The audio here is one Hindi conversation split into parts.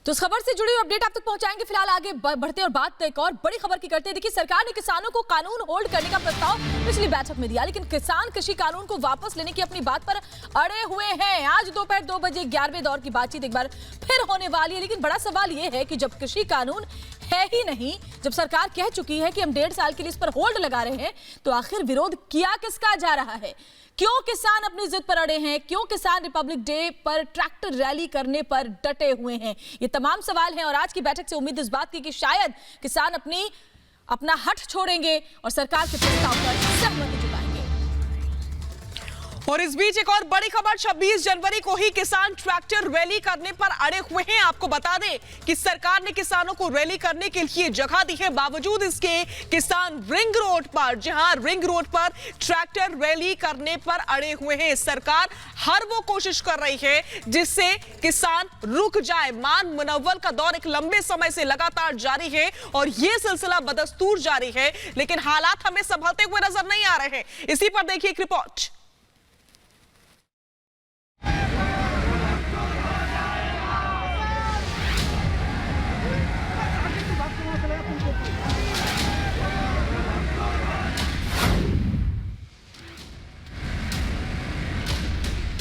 तो इस खबर से जुड़ी हुई अपडेट आप तक पहुंचाएंगे। फिलहाल आगे बढ़ते और बात एक और बड़ी खबर की करते हैं। देखिए, सरकार ने किसानों को कानून होल्ड करने का प्रस्ताव पिछली बैठक में दिया, लेकिन किसान कृषि कानून को वापस लेने की अपनी बात पर अड़े हुए हैं। आज दोपहर 2 बजे 11वें दौर की बातचीत एक बार फिर होने वाली है, लेकिन बड़ा सवाल यह है कि जब कृषि कानून है ही नहीं, जब सरकार कह चुकी है कि हम 1.5 साल के लिए इस पर होल्ड लगा रहे हैं, तो आखिर विरोध किया किसका जा रहा है? क्यों किसान अपनी जिद पर अड़े हैं? क्यों किसान रिपब्लिक डे पर ट्रैक्टर रैली करने पर डटे हुए हैं? ये तमाम सवाल हैं और आज की बैठक से उम्मीद इस बात की कि शायद किसान अपना हठ छोड़ेंगे और सरकार के प्रस्ताव पर सहमति जुटाएंगे। और इस बीच एक और बड़ी खबर, 26 जनवरी को ही किसान ट्रैक्टर रैली करने पर अड़े हुए हैं। आपको बता दें कि सरकार ने किसानों को रैली करने के लिए जगह दी है, बावजूद इसके किसान रिंग रोड पर, जहां रिंग रोड पर ट्रैक्टर रैली करने पर अड़े हुए हैं। सरकार हर वो कोशिश कर रही है जिससे किसान रुक जाए। मान मुनव्वल का दौर एक लंबे समय से लगातार जारी है और यह सिलसिला बदस्तूर जारी है, लेकिन हालात हमें संभलते हुए नजर नहीं आ रहे हैं। इसी पर देखिए एक रिपोर्ट।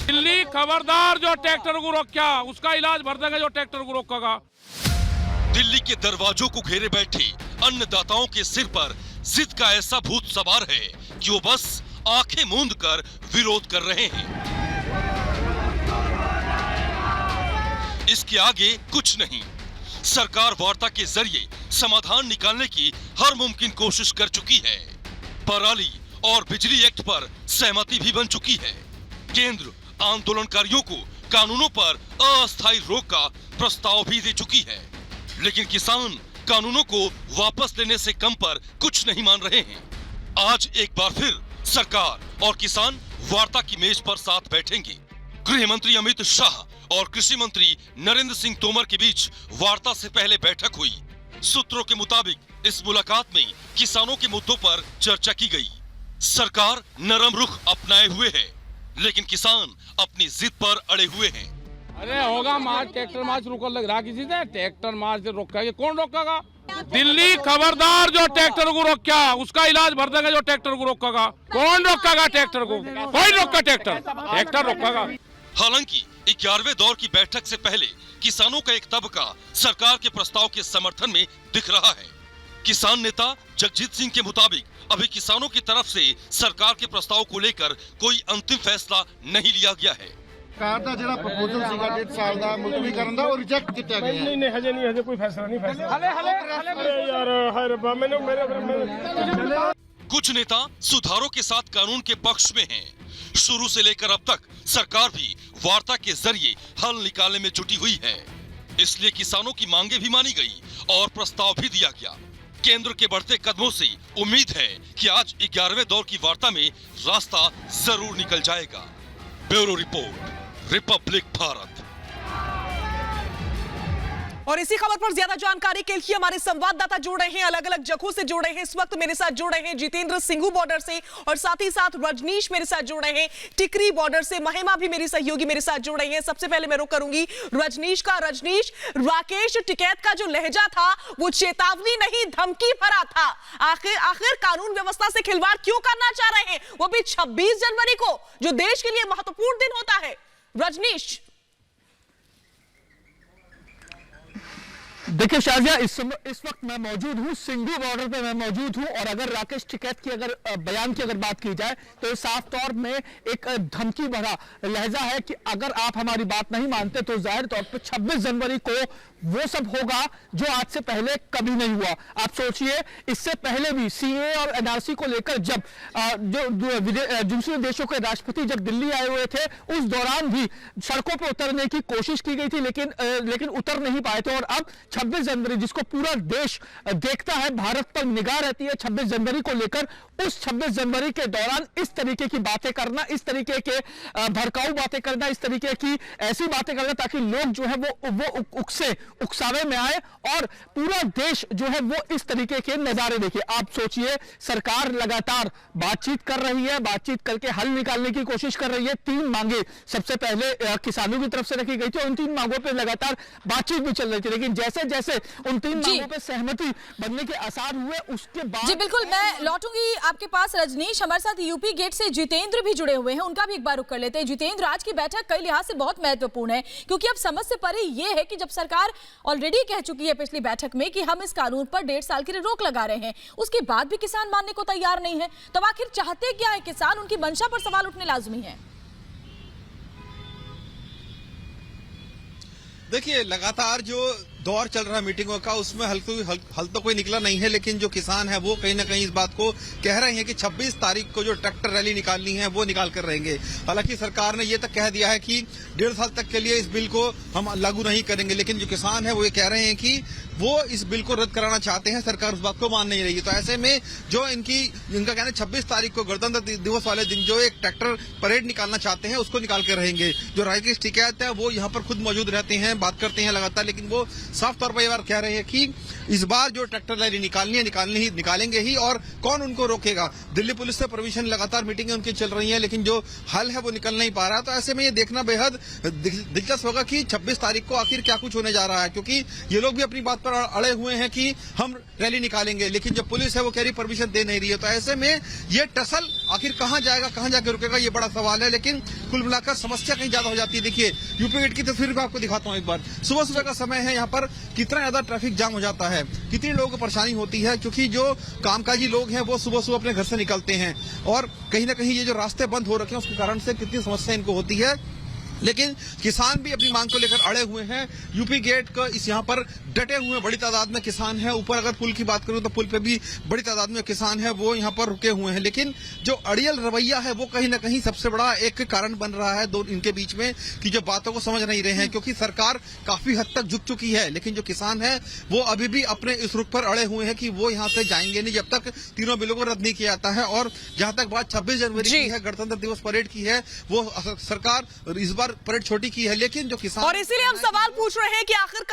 दिल्ली खबरदार, जो ट्रैक्टर को रोका उसका इलाज भर देंगे, जो ट्रैक्टर को रोकेगा। दिल्ली के दरवाजों को घेरे बैठे अन्नदाताओं के सिर पर जिद का ऐसा भूत सवार है कि वो बस आंखें मूंद कर विरोध कर रहे हैं। इसके आगे कुछ नहीं। सरकार वार्ता के जरिए समाधान निकालने की हर मुमकिन कोशिश कर चुकी है। पराली और बिजली एक्ट पर सहमति भी बन चुकी है। केंद्र आंदोलनकारियों को कानूनों पर अस्थायी रोक का प्रस्ताव भी दे चुकी है, लेकिन किसान कानूनों को वापस लेने से कम पर कुछ नहीं मान रहे हैं। आज एक बार फिर सरकार और किसान वार्ता की मेज पर साथ बैठेंगे। गृह मंत्री अमित शाह और कृषि मंत्री नरेंद्र सिंह तोमर के बीच वार्ता से पहले बैठक हुई। सूत्रों के मुताबिक इस मुलाकात में किसानों के मुद्दों पर चर्चा की गई। सरकार नरम रुख अपनाए हुए है, लेकिन किसान अपनी जिद पर अड़े हुए हैं। अरे होगा मार्च, ट्रैक्टर मार्च रुक लग रहा किसी से? ट्रैक्टर मार्च रोकेगा, कौन रोकेगा? दिल्ली खबरदार, जो ट्रैक्टर को रोका उसका इलाज भर देंगे, जो ट्रैक्टर को रोकेगा। कौन रोकेगा ट्रैक्टर को? कोई रोका ट्रैक्टर रोकेगा। हालांकि 11वें दौर की बैठक से पहले किसानों का एक तबका सरकार के प्रस्ताव के समर्थन में दिख रहा है। किसान नेता जगजीत सिंह के मुताबिक अभी किसानों की तरफ से सरकार के प्रस्ताव को लेकर कोई अंतिम फैसला नहीं लिया गया है। सरकार ਦਾ ਜਿਹੜਾ ਪ੍ਰਪੋਜ਼ਲ ਸੀਗਾ 1.5 ਸਾਲ ਦਾ ਮੁਲਤਵੀ ਕਰਨ ਦਾ, ਉਹ ਰਿਜੈਕਟ ਕੀਤਾ ਗਿਆ ਹੈ। ਨਹੀਂ ਹਜੇ ਕੋਈ ਫੈਸਲਾ ਨਹੀਂ। ਹਲੇ ਯਾਰ ਹਾਏ ਰੱਬਾ, ਮੈਨੂੰ ਮੇਰੇ कुछ नेता सुधारों के साथ कानून के पक्ष में हैं। शुरू से लेकर अब तक सरकार भी वार्ता के जरिए हल निकालने में जुटी हुई है। इसलिए किसानों की मांगे भी मानी गई और प्रस्ताव भी दिया गया। केंद्र के बढ़ते कदमों से उम्मीद है कि आज 11वें दौर की वार्ता में रास्ता जरूर निकल जाएगा। Bureau report, Republic Bharat. और इसी खबर पर ज्यादा जानकारी के लिए हमारे संवाददाता जुड़ रहे हैं, अलग अलग जगहों से जुड़ रहे हैं। इस वक्त मेरे साथ जुड़ रहे हैं जितेंद्र सिंघू बॉर्डर से, और साथ ही साथ रजनीश मेरे साथ जुड़ रहे हैं टिकरी बॉर्डर से। महिमा भी मेरी सहयोगी मेरे साथ जुड़ रही है। सबसे पहले मैं रुक करूंगी रजनीश का। रजनीश, राकेश टिकैत का जो लहजा था वो चेतावनी नहीं, धमकी भरा था। आखिर कानून व्यवस्था से खिलवाड़ क्यों करना चाह रहे हैं, वो भी 26 जनवरी को, जो देश के लिए महत्वपूर्ण दिन होता है? रजनीश। देखिए शाजिया, इस वक्त मैं मौजूद हूँ सिंघू बॉर्डर पे मैं मौजूद हूँ, और अगर राकेश टिकैत की बयान की बात की जाए तो साफ तौर में एक धमकी भरा लहजा है कि अगर आप हमारी बात नहीं मानते तो जाहिर तौर पे 26 जनवरी को वो सब होगा जो आज से पहले कभी नहीं हुआ। आप सोचिए, इससे पहले भी सीएए और एनआरसी को लेकर जब दूसरे देशों के राष्ट्रपति जब दिल्ली आए हुए थे, उस दौरान भी सड़कों पर उतरने की कोशिश की गई थी, लेकिन उतर नहीं पाए थे। और अब 26 जनवरी जिसको पूरा देश देखता है, भारत पर निगाह रहती है 26 जनवरी को लेकर, उस 26 जनवरी के दौरान इस तरीके की बातें करना, इस तरीके के भड़काऊ बातें करना, इस तरीके की ऐसी बातें करना ताकि लोग जो है वो उकसावे में आए और पूरा देश जो है वो इस तरीके के नजारे देखे। आप सोचिए, सरकार लगातार बातचीत कर रही है, बातचीत करके हल निकालने की कोशिश कर रही है। 3 मांगे सबसे पहले किसानों की तरफ से रखी गई थी, उन 3 मांगों पर लगातार बातचीत भी चल रही थी, लेकिन जैसे जैसे उन 3 मांगों पर सहमति बनने के आसार हुए उसके बाद जी बिल्कुल, मैं लौटूंगी आपके पास रजनीश। हमारे साथ यूपी गेट से जितेंद्र भी जुड़े हुए हैं, उनका भी एक बार रुख कर लेते हैं। जितेंद्र, आज की बैठक कई लिहाज से बहुत महत्वपूर्ण है, क्योंकि अब समझ से परे ये है कि जब सरकार ऑलरेडी कह चुकी है पिछली बैठक में कि हम इस कानून पर 1.5 साल के लिए रोक लगा रहे हैं, उसके बाद भी किसान मानने को तैयार नहीं है, तो आखिर चाहते क्या है किसान? उनकी मंशा पर सवाल उठने लाजमी है। देखिए, लगातार जो दौर चल रहा है मीटिंगों का, उसमें हल तो कोई निकला नहीं है, लेकिन जो किसान है वो कहीं ना कहीं इस बात को कह रहे हैं कि 26 तारीख को जो ट्रैक्टर रैली निकालनी है वो निकाल कर रहेंगे। हालांकि सरकार ने ये तक कह दिया है कि 1.5 साल तक के लिए इस बिल को हम लागू नहीं करेंगे, लेकिन जो किसान है वो ये कह रहे हैं कि वो इस बिल को रद्द कराना चाहते हैं, सरकार उस बात को मान नहीं रही है। तो ऐसे में जो इनका कहना है 26 तारीख को गणतंत्र दिवस वाले दिन जो एक ट्रैक्टर परेड निकालना चाहते हैं उसको निकाल कर रहेंगे। जो राज्य की शिकायत है वो यहाँ पर खुद मौजूद रहते हैं, बात करते हैं लगातार, लेकिन वो साफ तौर पर ये बार कह रहे हैं कि इस बार जो ट्रैक्टर रैली निकालेंगे ही, और कौन उनको रोकेगा। दिल्ली पुलिस से परमिशन, लगातार मीटिंगें उनकी चल रही हैं, लेकिन जो हल है वो निकल नहीं पा रहा है। तो ऐसे में ये देखना बेहद दिलचस्प होगा कि 26 तारीख को आखिर क्या कुछ होने जा रहा है, क्योंकि ये लोग भी अपनी बात पर अड़े हुए हैं कि हम रैली निकालेंगे, लेकिन जो पुलिस है वो कह रही परमिशन दे नहीं रही है। तो ऐसे में ये टसल आखिर कहां जाएगा, कहां जाकर रुकेगा, ये बड़ा सवाल है। लेकिन कुल मिलाकर समस्या कहीं ज्यादा हो जाती है। देखिए, यूपी गेट की तस्वीर मैं आपको दिखाता हूं एक बार। सुबह का समय है, यहाँ पर कितना ज्यादा ट्रैफिक जाम हो जाता है, कितने लोगों को परेशानी होती है, क्योंकि जो कामकाजी लोग हैं वो सुबह अपने घर से निकलते हैं और कहीं ना कहीं ये जो रास्ते बंद हो रखे हैं उसके कारण से कितनी समस्या इनको होती है। लेकिन किसान भी अपनी मांग को लेकर अड़े हुए हैं। यूपी गेट का इस यहाँ पर डटे हुए बड़ी तादाद में किसान हैं। ऊपर अगर पुल की बात करूं तो पुल पे भी बड़ी तादाद में किसान है, वो यहाँ पर रुके हुए हैं। लेकिन जो अड़ियल रवैया है वो कहीं ना कहीं सबसे बड़ा एक कारण बन रहा है इनके बीच में, कि जो बातों को समझ नहीं रहे हैं, क्योंकि सरकार काफी हद तक झुक चुकी है, लेकिन जो किसान है वो अभी भी अपने इस रुख पर अड़े हुए हैं कि वो यहाँ से जाएंगे नहीं जब तक तीनों बिलों को रद्द नहीं किया जाता है। और जहां तक बात 26 जनवरी की है, गणतंत्र दिवस परेड की है, वो सरकार इस बार परेड छोटी की है, लेकिन जो किसान, और इसीलिए हम सवाल पूछ रहे हैं कि आखिर